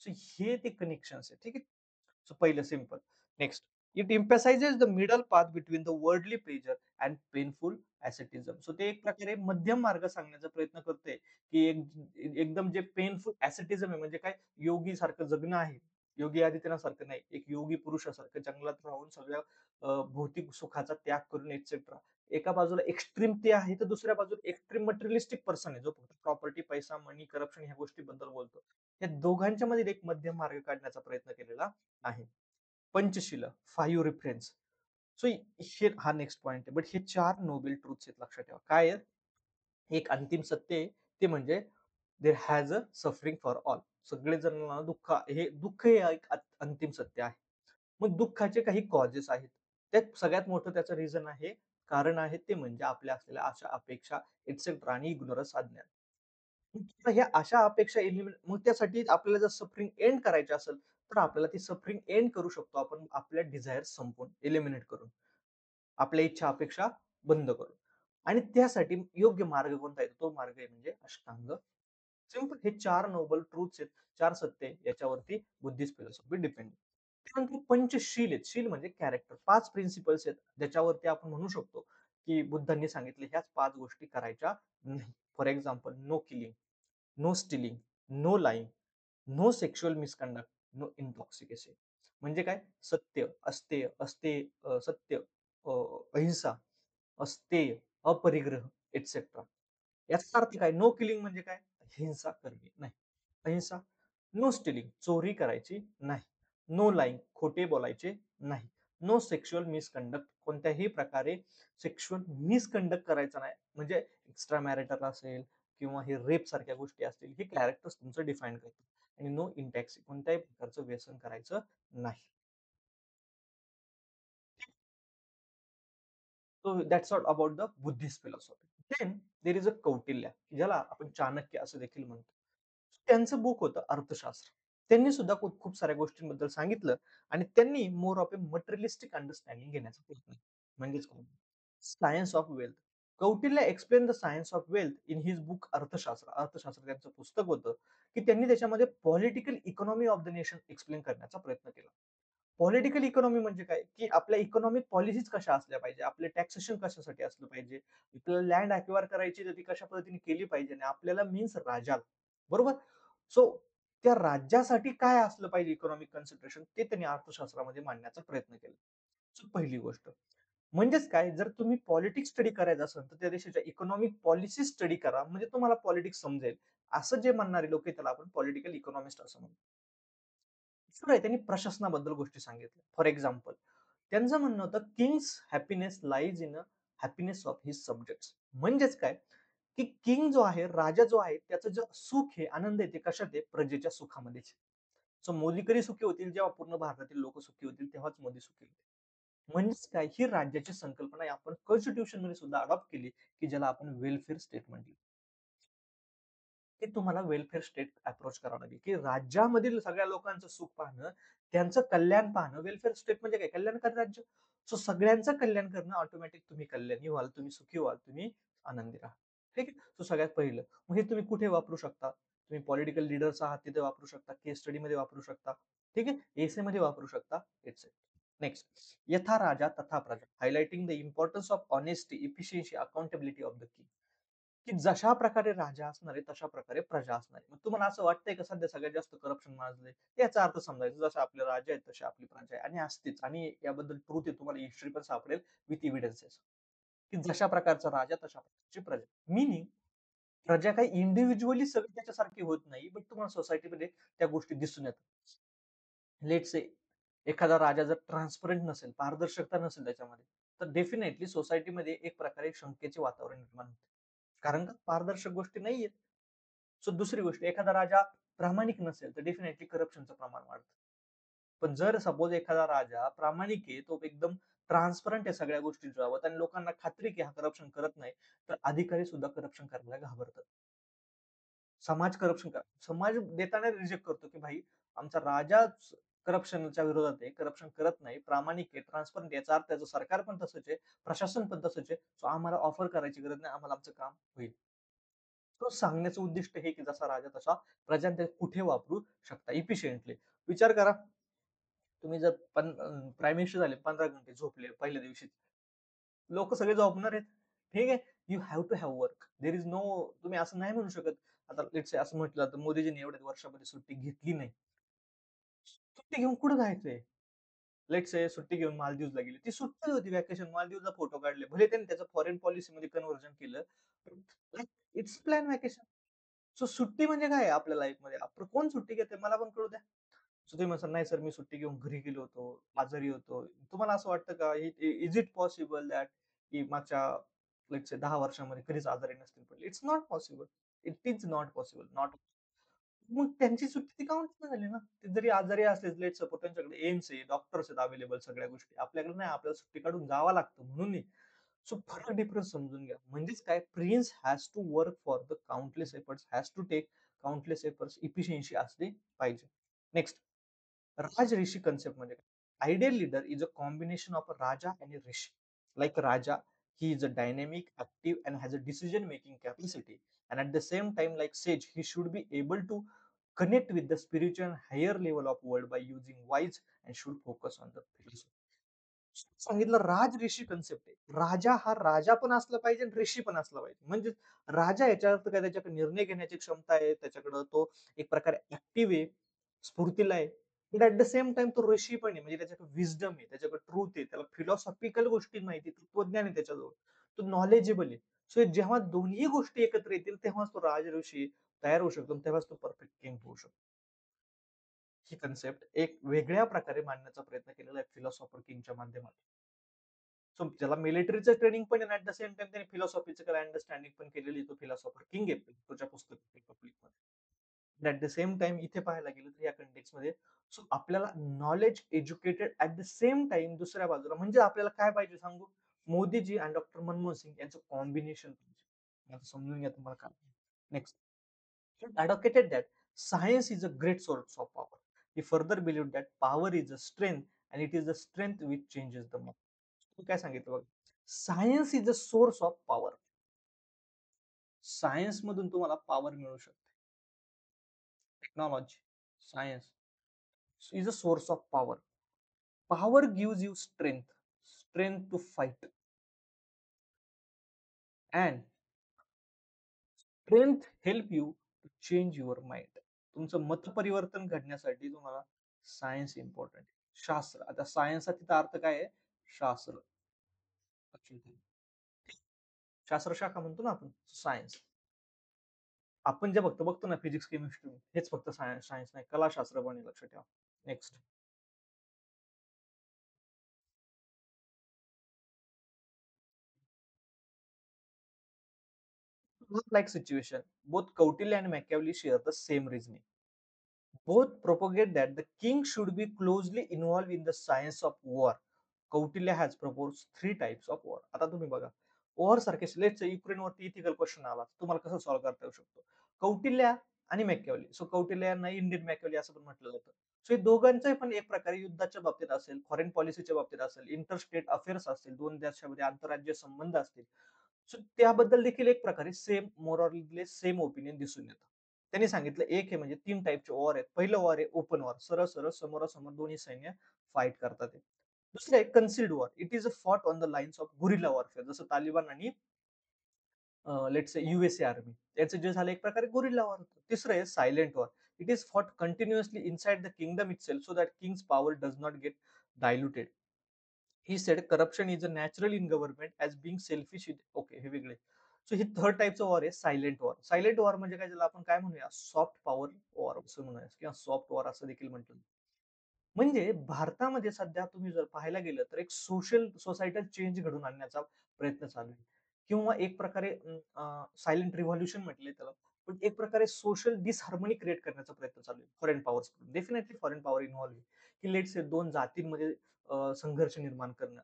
सो हे ते कनेक्शन्स आहे. ठीक आहे. सो पहिलं simple. Next, it emphasises the middle path between the worldly pleasure and painful asceticism. So ते एक प्रकारे मध्यम मार्ग सांगण्याचा प्रयत्न करते, की एकदम जे पेनफुल asceticism आहे म्हणजे काय योगी सारखं जगणं आहे. योगी आदित्यनाथासारखं नाही. एक योगी पुरुषासारखं जंगलात राहून सगळ्या भौतिक सुखाचा त्याग करून एटसेट्रा. एका बाजूला एक्स्ट्रीम ते आहे, तर दुसऱ्या बाजूला एक्स्ट्रीम मटेरियलिस्टिक पर्सन आहे, जो फक्त प्रॉपर्टी, पैसा, मनी, करप्शन ह्या गोष्टीबद्दल बोलतो. या दोघांच्या मध्ये एक मध्यम मार्ग काढण्याचा प्रयत्न केलेला आहे. पंचशील, 5 रेफरन्स. सो हे हा नेक्स्ट पॉइंट आहे. बट हे 4 नोबेल ट्रुथ्स आहेत लक्षात ठेवा. काय आहेत? एक अंतिम सत्य आहे, ते म्हणजे there has a suffering for all. सगळेजणांना दुःख हे एक अंतिम सत्य आहे. मग दुःखाचे काही कॉजेस आहेत. त्यात सगळ्यात मोठं त्याचं रिझन आहे, कारण आहे ते म्हणजे आपल्या असलेल्या आशा, अपेक्षा एटसेट्रा आणि इग्नोरन्स, अज्ञान. मग ह्या अशा अपेक्षा मग त्यासाठी आपल्याला जर सफरिंग एंड करायची असेल, तर आपल्याला ती सफरिंग एंड करू शकतो आपण आपल्या डिझायर संपवून, एलिमिनेट करून. आपल्या इच्छा, अपेक्षा बंद करून. आणि त्यासाठी योग्य मार्ग कोणता आहे? तो मार्ग आहे म्हणजे अष्टांग. सिंपल हे 4 नोबल ट्रुथ्स आहेत, 4 सत्य आहे. याच्यावरती बुद्धिस्ट फिलॉसॉफी डिपेंड आहे. त्यानंतर पंचशील आहेत. शील म्हणजे कॅरेक्टर. 5 प्रिन्सिपल्स आहेत, ज्याच्यावरती आपण म्हणू शकतो, की बुद्धांनी सांगितले ह्याच 5 गोष्टी करायच्या नाही. For example no killing, no stealing, no lying, no sexual misconduct, no intoxication. म्हणजे काय? सत्य, अस्तेय, सत्य, अहिंसा, अस्तेय, अपरिग्रह एटसेट्रा. याचा अर्थ काय? नो किलिंग म्हणजे काय? हिंसा करणे नाही. अहिंसा. नो स्टीलिंग चोरी करायची नाही. नो लाइंग खोटे बोलायचे नाही. नो सेक्शुअल मिसकंडक्ट कोणत्याही प्रकारे सेक्शुअल मिसकंडक्ट करायचा नाही. म्हणजे एक्स्ट्रा मॅरिटल असेल किंवा हे रेप सारख्या गोष्टी असतील, हे कॅरेक्टर्स तुमचं डिफाईन करतात. आणि नो इंटॅक्सी कोणत्याही प्रकारचं व्यसन करायचं नाही. So that's all about the Buddhist philosophy. Then there is a Kautilya, ज्याला आपण चाणक्य असं देखील म्हणतो. त्यांचं बुक होतं अर्थशास्त्र. त्यांनी सुद्धा खूप साऱ्या गोष्टींबद्दल सांगितलं आणि त्यांनी more of a materialistic understanding घेण्याचा प्रयत्न केला. म्हणजेच काय? Science of wealth. Kautilya explain the science of wealth in his book अर्थशास्त्र. अर्थशास्त्र त्यांचं पुस्तक होतं, की त्यांनी त्याच्यामध्ये political economy of the nation explain करण्याचा प्रयत्न केला. पॉलिटिकल इकॉनॉमी म्हणजे काय? की आपल्या इकॉनॉमिक पॉलिसीज कशा असल्या पाहिजे, आपले टॅक्सेशन कशासाठी असलं पाहिजे, आपल्याला लँड अक्वायर करायची तर ती कशा पद्धतीने केली पाहिजे आणि आपल्याला मीन्स राजाला. बरोबर? सो त्या राज्यासाठी काय असलं पाहिजे इकॉनॉमिक कन्सिडरेशन ते त्यांनी अर्थशास्त्रामध्ये मांडण्याचा प्रयत्न केला. सो पहिली गोष्ट. म्हणजेच काय जर तुम्ही पॉलिटिक्स स्टडी करायचं असेल, तर त्या देशाच्या इकॉनॉमिक पॉलिसी स्टडी करा. म्हणजे तुम्हाला पॉलिटिक्स समजेल. असं जे म्हणणारे लोक आहेत त्याला आपण पॉलिटिकल इकॉनॉमिस्ट असं म्हणतो. दुसरं आहे त्यांनी प्रशासनाबद्दल गोष्टी सांगितल्या. फॉर एक्झाम्पल त्यांचं म्हणणं होतं Kings happiness lies in a happiness of his subjects. म्हणजेच काय, की किंग जो आहे, राजा जो आहे, त्याचं जे सुख आहे, आनंद आहे, ते कशात आहे? प्रजेच्या सुखामध्येच. सो मोदी कधी सुखी होतील, जेव्हा पूर्ण भारतातील लोक सुखी होतील, तेव्हाच मोदी सुखी होतील. म्हणजेच काय, ही राज्याची संकल्पना आहे आपण कॉन्स्टिट्यूशनमध्ये सुद्धा अडॉप्ट केली, की ज्याला आपण वेलफेअर स्टेट म्हटलं. की तुम्हाला वेलफेअर स्टेट अप्रोच करावं लागेल, की राज्यामधील सगळ्या लोकांचं सुख पाहणं, त्यांचं कल्याण पाहणं. वेलफेअर स्टेट म्हणजे काय? कल्याणकारी राज्य. सो सगळ्यांचं कल्याण करणं ऑटोमॅटिक तुम्ही कल्याणी व्हाल, तुम्ही सुखी व्हाल, तुम्ही आनंदी राहाल. ठीक आहे? सो सगळ्यात पहिलं. मग हे तुम्ही कुठे वापरू शकता? तुम्ही पॉलिटिकल लीडर्स आहात तिथे वापरू शकता, केस स्टडीमध्ये वापरू शकता. ठीक आहे? एसेमध्ये वापरू शकता, इट्स नेक्स्ट. यथा राजा तथा प्रजा. Highlighting the importance of honesty, efficiency, accountability of the king. की जशा प्रकारे राजा असणार आहे, तशा प्रकारे प्रजा असणार आहे. मग तुम्हाला असं वाटतंय का सध्या सगळ्यात जास्त करप्शन माजलंय? याचा अर्थ समजायचा जसं आपले राजा आहेत, तशी आपली प्रजा आहे आणि असतेच आणि याबद्दल ट्रुथ आहे तुम्हाला हिस्ट्री पण सापडेल विथ एव्हिडन्सेस. की जशा प्रकारचा राजा, तशा प्रकारची प्रजा. मीनिंग प्रजा काही इंडिव्हिज्युअली सगळी त्याच्यासारखी होत नाही, बट तुम्हाला सोसायटीमध्ये त्या गोष्टी दिसून येतात. लेट्स से एखादा राजा जर ट्रान्सपरंट नसेल, पारदर्शकता नसेल त्याच्यामध्ये, तर डेफिनेटली सोसायटीमध्ये एक प्रकारे शंकेचे वातावरण निर्माण होते. कारण का पारदर्शक गोष्टी नाहीयेत. सो दुसरी गोष्ट एखादा राजा प्रामाणिक नसेल, तर डेफिनेटली करप्शनचं प्रमाण वाढतं. पण जर सपोज एखादा राजा प्रामाणिक आहे, तो एकदम ट्रान्सपरंट आहे सगळ्या गोष्टींच्या बाबत आणि लोकांना खात्री की हा करप्शन करत नाही, तर अधिकारी सुद्धा करप्शन करायला घाबरतात. समाज करप्शन करा. समाज देताना रिजेक्ट करतो, की भाई आमचा राजाच करप्शनच्या विरोधात आहे, करप्शन करत नाही, प्रामाणिक आहे, ट्रान्सपरंट आहे. याचा अर्थ त्याचं सरकार पण तसंच आहे, प्रशासन पण तसंच आहे. सो आम्हाला ऑफर करायची गरज नाही, आम्हाला आमचं काम होईल. तो सांगण्याचं उद्दिष्ट हे, की जसा राजा तसा प्रजा ते कुठे वापरू शकता इफिशियंटली. विचार करा, तुम्ही जर प्राईम मिनिस्टर झाले 15 घंटे झोपले पहिल्या दिवशी. लोक सगळे झोपणार आहेत. ठीक आहे. You have to have work. There is no तुम्ही असं नाही म्हणू शकत. आता लेट्स से असं म्हटलं तर मोदीजींनी एवढ्या वर्षामध्ये सुट्टी घेतली नाही. सुट्टी घेऊन कुठे जायचंय? लेट्स से सुट्टी घेऊन मालदीवला गेले. ती सुट्टी होती व्हॅकेशन. मालदीवला फोटो काढले. भले त्यांनी त्याचं फॉरेन पॉलिसीमध्ये कन्व्हर्जन केलं. It's plan vacation. सो सुट्टी म्हणजे काय आहे आपल्या लाईफमध्ये? आपण कोण सुट्टी घेतंय मला पण कळू द्या. सो तुम्ही म्हणसाल, "नाही सर, मी सुट्टी घेऊन घरी गेलो होतो, आजारी होतो." तुम्हाला असं वाटतं का इज इट पॉसिबल दॅट की मागच्या लेट्स से 10 वर्षामध्ये कधीच आजारी नसतील पडले? It's not possible. It is not possible. Not मग त्यांची सुट्टी ती काउंट नाही झाली ना. ते जरी आजारी असले, लेट्स सपोज त्यांच्याकडे एम्स आहे, डॉक्टर्स आहेत अवेलेबल सगळ्या गोष्टी. आपल्याकडे नाही, आपल्याला सुट्टी काढून जावं लागतं म्हणून नाही. सो फरक डिफरन्स समजून घ्या. म्हणजेच काय prince has to work for the countless efforts, has to take countless efforts, efficiency असली पाहिजे. नेक्स्ट Raj Rishi concept मध्ये ideal leader is a combination of a Raja and a Rishi. Like Raja, he is a dynamic, active, and has a decision-making capacity. And at the same time, like Sage, he should be able to connect with the spiritual and higher level of world by using wise and should focus on the philosophy. सांगितलं राज ऋषी concept आहे. राजा हा राजा पण असला पाहिजे आणि ऋषी पण असला पाहिजे. म्हणजे राजा याच्या अर्थ काय त्याच्याकडे निर्णय घेण्याची क्षमता आहे, त्याच्याकडे तो एक प्रकारे ऍक्टिव्ह आहे, स्फूर्तीला आहे. But at the same time तो ऋषी पण आहे. म्हणजे त्याच्याकडे विजडम आहे, त्याच्याकडे ट्रूथ आहे, त्याला फिलॉसॉफिकल गोष्टी माहिती, तत्वज्ञान आहे त्याच्याजवळ. तो नॉलेजेबल आहे. सो जेव्हा दोन्ही गोष्टी एकत्र येतील तेव्हाच तो राज ऋषी तयार होऊ शकतो, तेव्हाच तो परफेक्ट किंग होऊ शकतो. ही कन्सेप्ट एक वेगळ्या प्रकारे मांडण्याचा प्रयत्न केलेला आहे फिलॉसॉफर किंगच्या माध्यमातून. सो ज्याला मिलिटरीचं ट्रेनिंग पण आहे ऍट द सेम टाइम त्याने फिलॉसॉफीचं अंडरस्टँडिंग पण केलेली तो फिलॉसॉफर किंग आहे तुझ्या पुस्तक रिपब्लिकमध्ये. ऍट द सेम टाइम इथे पाहायला गेलं तर या कंटेक्स मध्ये सो आपल्याला knowledge educated at the same time दुसऱ्या बाजूला म्हणजे आपल्याला काय पाहिजे सांगू मोदीजी आणि डॉक्टर मनमोहन सिंग यांचं कॉम्बिनेशन पाहिजे. आता समजून घ्या तुम्हाला काय next. He advocated that science is a great source of power. He further believed that power is a strength and it is the strength which changes the mind. तुम्ही काय सांगितलं बघा. Science is a source of power. Science मधून तुम्हाला power मिळू शकते. Technology, science is a source of power. Power gives you strength, strength to fight and strength help you to change your mind. तुमचं मत परिवर्तन घडण्यासाठी तुम्हाला सायन्स इम्पॉर्टंट आहे. शास्त्र. आता सायन्सचा तिथं अर्थ काय आहे? शास्त्र. लक्षात ठेवा. शास्त्र शाखा म्हणतो ना आपण सायन्स. आपण जे फक्त बघतो ना फिजिक्स, केमिस्ट्री हेच फक्त सायन्स सायन्स नाही, कलाशास्त्र पण आहे लक्षात ठेवा. Next. Like situation, both Kautilya and Machiavelli share the same reasoning. Both propagate that the king should be closely involved in the science of war. Kautilya has propose 3 types of war. आता तुम्ही बघा, war सारखे let's say युक्रेनवरती ethical question आला, तुम्हाला कसं solve करता येऊ शकतो? कौटिल्य आणि मॅकियावेली. सो कौटिल्य यांना इंडियन मॅकियावेली असं पण म्हटलं जातं. सो हे दोघांचंही पण एक प्रकारे युद्धाच्या बाबतीत असेल, फॉरेन पॉलिसीच्या बाबतीत असेल, इंटर स्टेट अफेअर्स असतील, 2 देशामध्ये आंतरराज्य संबंध असतील. सो त्याबद्दल देखील एक प्रकारे same more or less same opinion दिसून येतं. त्यांनी सांगितलं एक आहे म्हणजे 3 टाइपचे वॉर आहेत. पहिलं वॉर आहे ओपन वॉर. सरळ-सरळ समोरासमोर दोन्ही सैन्य फाईट करतात आहे. दुसरं आहे concealed war. It is a fought on the lines of guerrilla warfare. जसं तालिबान आणि लेट्स से यूएसए आर्मी. याचं जे झालं एक प्रकारे गुरिल्ला वॉर होतं. तिसरं आहे silent war. It is fought continuously inside the kingdom itself so that king's power does not get diluted. He said corruption is a natural in government as being selfish okay हे वेगळे. So he third टाइपचं war आहे silent war. Silent war म्हणजे काय ज्याला आपण काय म्हणूया सॉफ्ट पॉवर वॉर असं म्हणूया किंवा सॉफ्ट वॉर असं देखील म्हटलं. म्हणजे भारतामध्ये सध्या तुम्ही जर पाहायला गेलं तर एक सोसायटल चेंज घडवून आणण्याचा प्रयत्न चालू आहे. किंवा एक प्रकारे सायलेंट रिव्होल्यूशन म्हटलंय त्याला. पण एक प्रकारे सोशल डिसहार्मनी क्रिएट करण्याचा प्रयत्न चालू आहे फॉरेन पॉवर्स कडून. डेफिनेटली फॉरेन पॉवर इन्व्हॉल्व आहे. की लेट्स से 2 जातींमध्ये संघर्ष निर्माण करणं.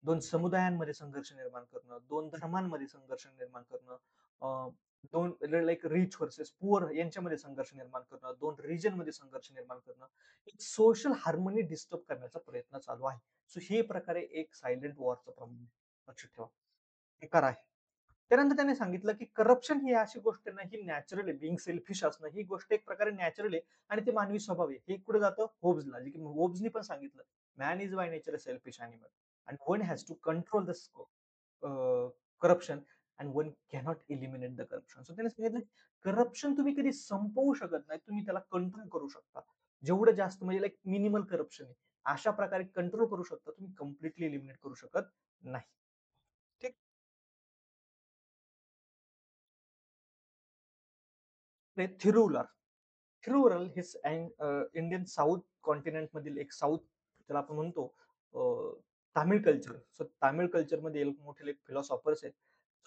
2 समुदायांमध्ये संघर्ष निर्माण करणं, 2 धर्मांमध्ये संघर्ष निर्माण करणं, अ, 2 लाइक रिच व्हर्सेस पुअर यांच्यामध्ये संघर्ष निर्माण करणं, 2 रिजनमध्ये संघर्ष निर्माण करणं, एक सोशल हार्मनी डिस्टर्ब करण्याचा प्रयत्न चालू आहे. सो हे प्रकारे एक सायलेंट वॉरचं प्रमाण आहे. लक्षात ठेवा. प्रकार आहे. त्यानंतर त्याने सांगितलं, की करप्शन ही अशी गोष्ट नाही, ही नॅचरल आहे. बिंग सेल्फिश असणं ही गोष्ट एक प्रकारे नॅचरल आहे आणि ते मानवी स्वभाव आहे. हे कुठे जातं? होब्सला. जे की होब्सनी पण सांगितलं, "man is by nature a selfish animal and one has to control the corruption and one cannot eliminate the corruption." So त्याने सांगितलं, करप्शन तुम्ही कधी संपवू शकत नाही. तुम्ही त्याला कंट्रोल करू शकता. जेवढं जास्त म्हणजे लाइक मिनिमल करप्शन आहे. अशा प्रकारे कंट्रोल करू शकता. तुम्ही कंप्लिटली एलिमिनेट करू शकत नाही. ठीक? ते थिरुवलार. थिरुवरल हे इंडियन साउथ कॉन्टिनेंट मधील एक साउथ त्याला आपण म्हणतो तामिळ कल्चर. सो तामिळ कल्चरमध्ये एक मोठे एक फिलॉसॉफर्स आहेत.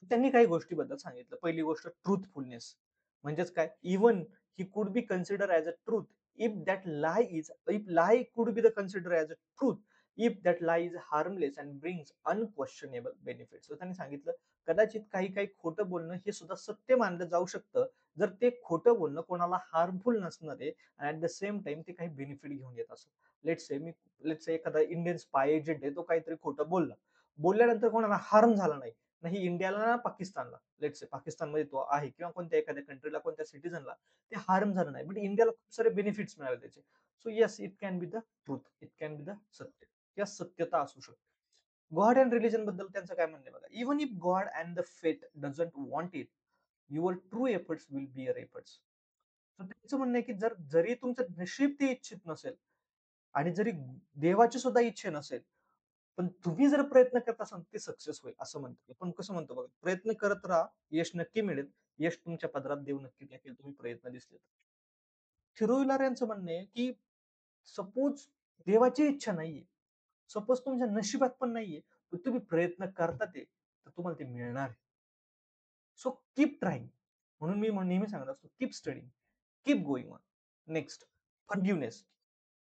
So त्यांनी काही गोष्टीबद्दल सांगितलं. पहिली गोष्ट ट्रूथफुलनेस. म्हणजेच काय? Even he could be consider as a truth if lie could be the consider as a truth if that lie is harmless and brings unquestionable benefits. तर त्यांनी सांगितलं कदाचित काही काही खोटं बोलणं हे सुद्धा सत्य मानलं जाऊ शकतं जर ते खोटं बोलणं कोणाला हार्मफुल नसणार आहे आणि ऍट द सेम टाइम ते काही बेनिफिट घेऊन येत असत. लेट्स से एखादा इंडियन स्पाय एजंट आहे तो काहीतरी खोटं बोलला. बोलल्यानंतर कोणाला हार्म झाला नाही. नाही इंडियाला ना पाकिस्तानला. लेट्स से पाकिस्तानमध्ये तो आहे किंवा कोणत्या एखाद्या कंट्रीला कोणत्या सिटीझनला ते हार्म झालं नाही. बट इंडियाला खूप सारे बेनिफिट्स मिळाले त्याचे. So yes it can be the truth. It can be the सत्य. किंवा सत्यता असू शकते. गॉड अँड रिलिजन बद्दल त्यांचं काय म्हणणं आहे बघा. Even if god and the fate doesn't want it your true efforts will be your efforts. तर त्यांचं म्हणणं आहे की जरी तुमचं नशीब ते इच्छित नसेल आणि जरी देवाची सुद्धा इच्छा नसेल, पण तुम्ही जर प्रयत्न करत असाल ते सक्सेस होईल असं म्हणतो. पण कसं म्हणतो बघा, प्रयत्न करत राहा, यश नक्की मिळेल. यश तुमच्या पदरात देव नक्की टाकेल तुम्ही प्रयत्न दिसले तर. थिरुविलार यांचं म्हणणं आहे की सपोज देवाची इच्छा नाहीये, सपोज तुमच्या नशिबात पण नाहीये, पण तुम्ही प्रयत्न करता ते, तर तुम्हाला ते मिळणार आहे. So keep trying. म्हणून मी नेहमी सांगत असतो, keep studying, keep going on. Next, forgiveness.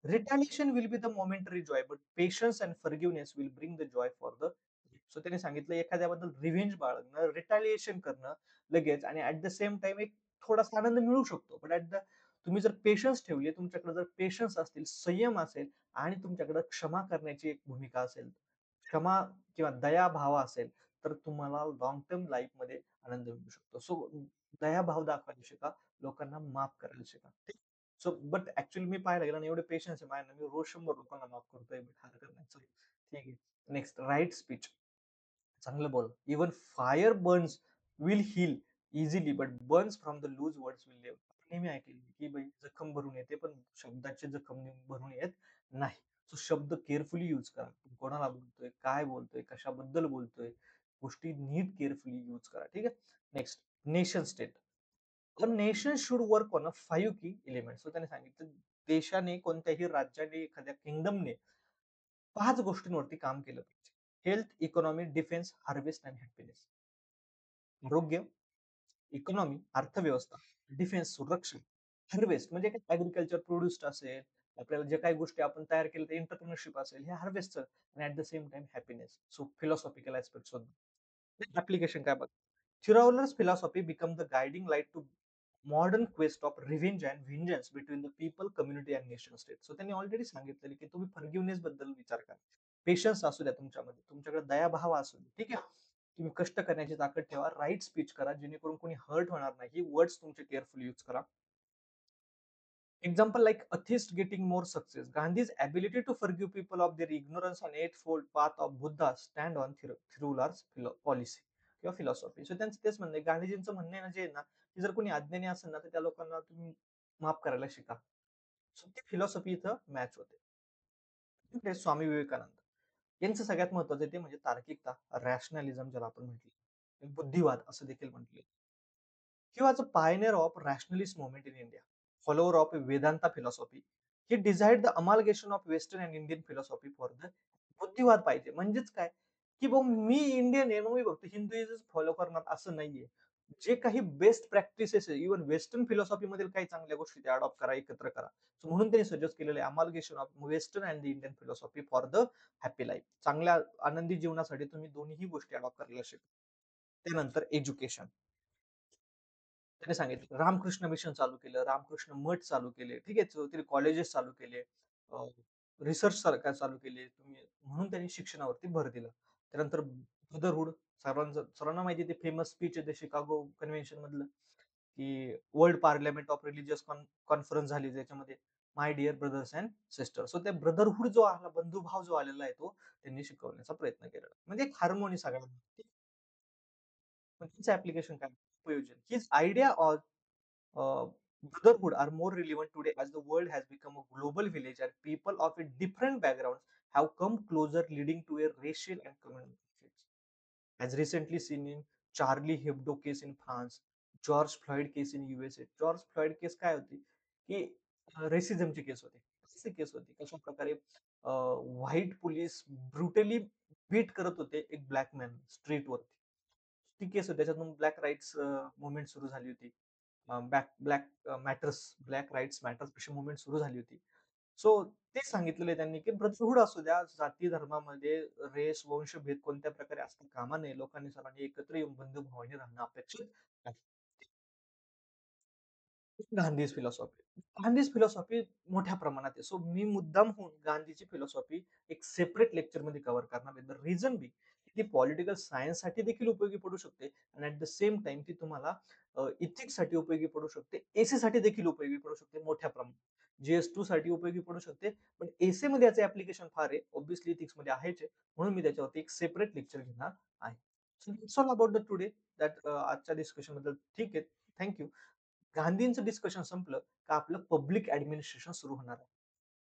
Retaliation will be the momentary joy, but patience and forgiveness will bring the joy for the. So त्याने सांगितलं एखाद्याबद्दल रिव्हेंज बाळगणं, रिटॅलिएशन करणं लगेच आणि ऍट द सेम टाइम एक थोडासा आनंद मिळू शकतो. बट तुम्ही जर पेशन्स ठेवले, तुमच्याकडे जर पेशन्स असतील, संयम असेल आणि तुमच्याकडे क्षमा करण्याची एक भूमिका असेल, क्षमा किंवा दयाभाव असेल, तर तुम्हाला लाँग टर्म लाईफमध्ये आनंद मिळू शकतो. सो दयाभाव दाखवायला शिका, लोकांना माफ करायला शिका. सो बट ऍक्च्युअली मी पाहायला गेलं ना एवढे पेशन्स आहे माझ्याकडे, मी रोज 100 लोकांना माफ करतोय. बट हरकत नाही. चल, ठीक आहे. Next, right speech. चांगलं बोल. Even fire burns will heal easily, but burns from the loose words will live. नेहमी ऐकलेली की बाई जखम भरून येते, पण शब्दाची जखम भरून येत नाही. सो शब्द केअरफुली यूज करा. तू कोणाला बोलतोय, काय बोलतोय, कशाबद्दल बोलतोय, गोष्टी नीट केअरफुली यूज करा. ठीक आहे. Next, nation state. A nation should work on a 5 की एलिमेंट. सो त्याने सांगितलं देशाने, कोणत्याही राज्याने, एखाद्या किंगडमने 5 गोष्टींवरती काम केलं पाहिजे. Health, economy, defence, harvest and happiness. आरोग्य, इकॉनॉमी, अर्थव्यवस्था, डिफेन्स, सुरक्षा, हार्वेस्ट म्हणजे काय, ऍग्रीकल्चर प्रोड्युस्ड असेल, आपल्याला जे काही गोष्टी आपण तयार केल्या ते एंटरप्रेन्योरशिप असेल, हे हार्वेस्टर आणि at the same time happiness. So philosophical aspects होते. ॲप्लिकेशन काय बघा. Chiroller's philosophy become the guiding light to modern quest of revenge and vengeance between the people, community and nation state. So त्यांनी already सांगितलेलं की तुम्ही फॉरगिव्हनेस बद्दल विचार करा. पेशन्स असू द्या तुमच्यामध्ये. तुमच्याकडे दयाभाव असू द्या. ठीक आहे. तुम्ही कष्ट करण्याची ताकद ठेवा. राइट स्पीच करा जेणेकरून कोणी हर्ट होणार नाही. वर्ड्स तुमचे केअरफुली यूज करा. Example like atheist getting more success. Gandhi's ability to forgive people of their ignorance and eightfold path of Buddha stand on Thirular's policy किंवा फिलॉसॉफी. सो त्यांचं तेच म्हणणं आहे. गांधीजींचं म्हणणं आहे ना जे आहे ना, की जर कोणी अज्ञानी असेल ना, तर त्या लोकांना तुम्ही माफ करायला शिका. सो ती फिलॉसॉफी इथं मॅच होते. ते स्वामी विवेकानंद. यांचं सगळ्यात महत्वाचं ते म्हणजे तार्किकता, रॅशनॅलिझम ज्याला आपण म्हटले. बुद्धिवाद असं देखील म्हटले. He was a pioneer of rationalist movement in India, follower of Vedanta philosophy. He desired the amalgamation of Western and Indian philosophy for the बुद्धिवाद पाहिजे. म्हणजेच काय, की बुवा मी इंडियन आहे, मग मी फक्त हिंदुइझम फॉलो करणार असं नाहीये. जे काही बेस्ट प्रॅक्टिसेस आहे, इव्हन वेस्टर्न फिलॉसॉफी मधील काही चांगल्या गोष्टी ते अडॉप्ट करा, एकत्र करा. So म्हणून त्यांनी सजेस्ट केलेलं आहे amalgamation of western and the Indian philosophy for the happy life. चांगल्या आनंदी जीवनासाठी तुम्ही दोन्हीही गोष्टी अडॉप्ट करायला शिका. त्यानंतर एज्युकेशन. त्याने सांगितलं. रामकृष्ण मिशन चालू केलं, रामकृष्ण मठ चालू केले. ठीक आहे. तरी कॉलेजेस चालू केले. रिसर्च सरकार चालू केले. म्हणून त्यांनी शिक्षणावरती भर दिला. त्यानंतर ब्रदरहूड सर्वांना माहिती आहे ते फेमस स्पीच आहे ते शिकागो कन्व्हेन्शन मधलं, की world parliament of religious conference झाली ज्याच्यामध्ये my dear brothers and sister. So त्या ब्रदरहूड जो आला, बंधुभाव जो आलेला आहे तो त्यांनी शिकवण्याचा प्रयत्न केलेला. म्हणजे एक हार्मोनी सगळ्यांना. पण तिचं ऍप्लिकेशन काय? उपयोजन. हीच idea uh, brotherhood are more relevant today as the world has become a global village and people of a different backgrounds have come closer, leading to a racial and communal conflicts. As recently seen in Charlie Hebdo case in France, George Floyd case in USA. George Floyd केस काय होती की रेसिझमची केस होती. कशी केस होती? कशा प्रकारे white police brutally bit करत होते एक ब्लॅक मॅन स्ट्रीटवरती. ती केस होती. त्याच्यातून ब्लॅक राईट्स मुव्हमेंट सुरू झाली होती. Black matters, black rights matters अशी मुव्हमेंट सुरू झाली होती. सो तेच सांगितलेलं आहे त्यांनी, की ब्रदरहूड असू द्या, जाती धर्मामध्ये रेस, वंशभेद कोणत्या प्रकारे असता कामा नये. लोकांनी सर्वांनी एकत्र येऊन बंधुभावाने राहणं अपेक्षित आहे. गांधीज फिलॉसॉफी. गांधीज फिलॉसॉफी मोठ्या प्रमाणात आहे. सो मी मुद्दाम होऊन गांधीची फिलॉसॉफी एक सेपरेट लेक्चरमध्ये कव्हर करणार आहे. द रिझन बी ती पॉलिटिकल सायन्ससाठी देखील उपयोगी पडू शकते आणि ॲट द सेम टाईम ती तुम्हाला साठी उपयोगी पडू शकते. साठी देखील उपयोगी पडू शकते मोठ्या प्रमाणात. JS2 साठी उपयोगी पडू शकते. पण एसेमध्ये याचं ॲप्लिकेशन फार आहे. ऑब्व्हियसली इथिक्समध्ये आहेच आहे. म्हणून मी त्याच्यावरती एक सेपरेट लेक्चर घेणार आहे. So it's all about the today that आजच्या डिस्कशनबद्दल ठीक आहे. थँक गांधींचं डिस्कशन संपलं का आपलं पब्लिक ऍडमिनिस्ट्रेशन सुरू होणार आहे.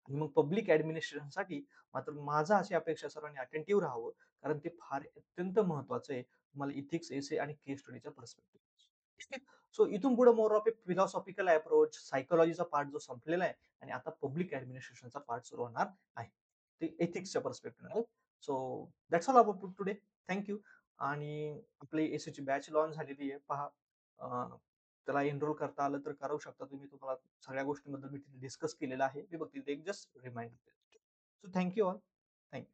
आणि मग पब्लिक ऍडमिनिस्ट्रेशनसाठी मात्र माझा अशी अपेक्षा सर्वांनी अटेंटिव्ह राहावं, कारण ते फार अत्यंत महत्वाचं आहे. तुम्हाला इथिक्स, एसे आणि केस स्टडीच्या पर्स्पेक्टिव्ह. ठीक आहे. सो इथून पुढे more of a philosophical approach, सायकोलॉजीचा पार्ट जो संपलेला आहे आणि आता पब्लिक ऍडमिनिस्ट्रेशनचा पार्ट सुरू होणार आहे. ते एथिक्सच्या perspective. So that's all about today. Thank आणि आपली एसीची बॅच लॉन्च झालेली आहे. पहा त्याला एनरोल करता आलं तर करू शकता तुम्ही. तुम्हाला सगळ्या गोष्टींबद्दल मी तिथे डिस्कस केलेलं आहे. मी फक्त एक जस्ट रिमाइंडर देतो. So thank all. थँक